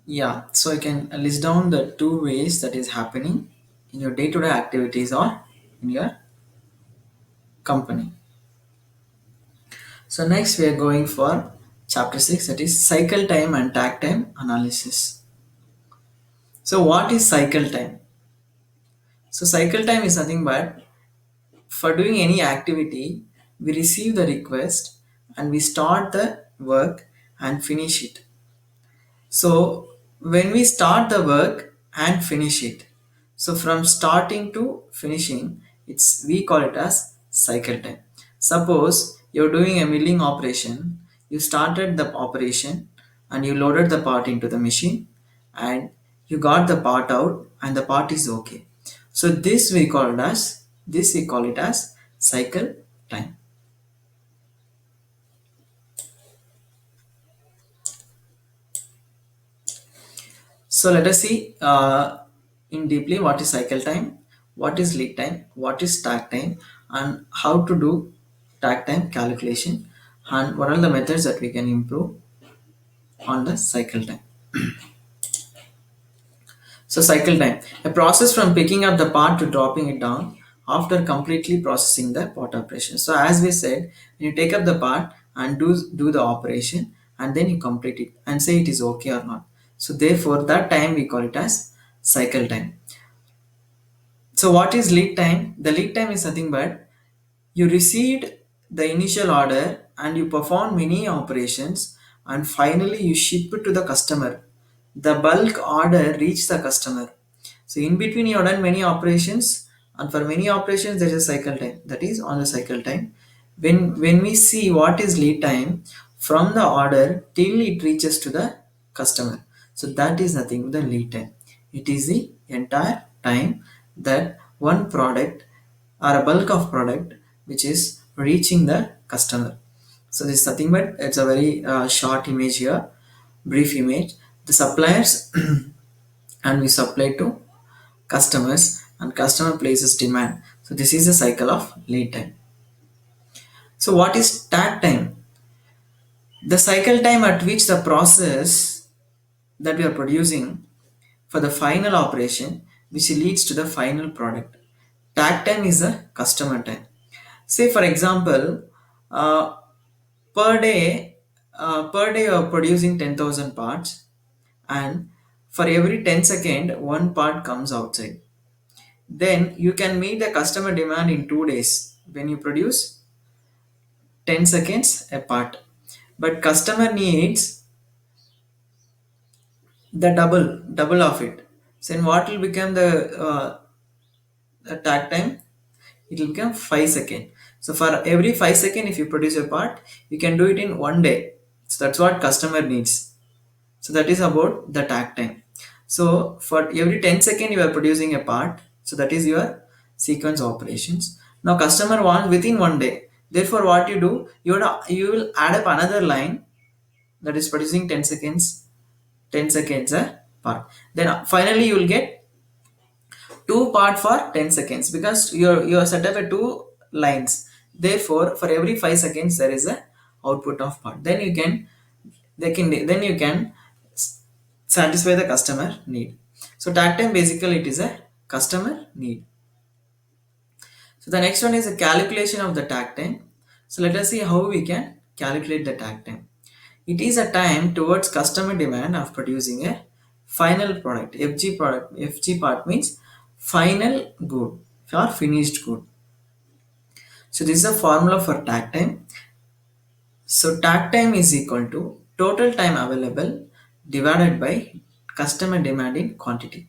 Yeah, so I can list down the two ways that is happening in your day-to-day activities or in your company. So next we are going for chapter 6, that is cycle time and takt time analysis. So what is cycle time? So cycle time is nothing but for doing any activity, we receive the request and we start the work and finish it. So when we start the work and finish it, so from starting to finishing, it's we call it as cycle time. Suppose you're doing a milling operation, you started the operation and you loaded the part into the machine and you got the part out and the part is okay. So this we call it as cycle time. So let us see in deeply what is cycle time, what is lead time, what is takt time, and how to do takt time calculation, and what are the methods that we can improve on the cycle time. So cycle time, a process from picking up the part to dropping it down after completely processing the part operation. So as we said, when you take up the part and do the operation and then you complete it and say it is okay or not. So therefore that time we call it as cycle time. So what is lead time? The lead time is nothing but you received the initial order and you perform many operations and finally you ship it to the customer. The bulk order reached the customer. So in between you have done many operations and for many operations there is a cycle time. That is on the cycle time. When we see what is lead time from the order till it reaches to the customer. So that is nothing but the lead time. It is the entire time that one product or a bulk of product which is reaching the customer. So this is nothing but it's a very short image here, brief image. The suppliers and we supply to customers and customer places demand. So this is the cycle of lead time. So what is takt time? The cycle time at which the process that we are producing for the final operation which leads to the final product. Takt time is the customer time. Say for example, uh, per day, you are producing 10,000 parts, and for every 10 second, one part comes outside. Then you can meet the customer demand in 2 days when you produce 10 seconds a part. But customer needs the double of it. So then what will become the takt time? It will become 5 second. So for every 5 second, if you produce a part, you can do it in 1 day. So that's what customer needs. So that is about the takt time. So for every 10 second you are producing a part. So that is your sequence operations. Now customer wants within 1 day. Therefore what you do, you will add up another line that is producing 10 seconds a part. Then finally you will get two part for 10 seconds because you are set up a two lines. Therefore for every 5 seconds there is a output of part. Then you can satisfy the customer need. So takt time basically it is a customer need. So the next one is a calculation of the takt time. So let us see how we can calculate the takt time. It is a time towards customer demand of producing a final product. FG part means final good or finished good. So this is a formula for takt time. So takt time is equal to total time available divided by customer demand in quantity.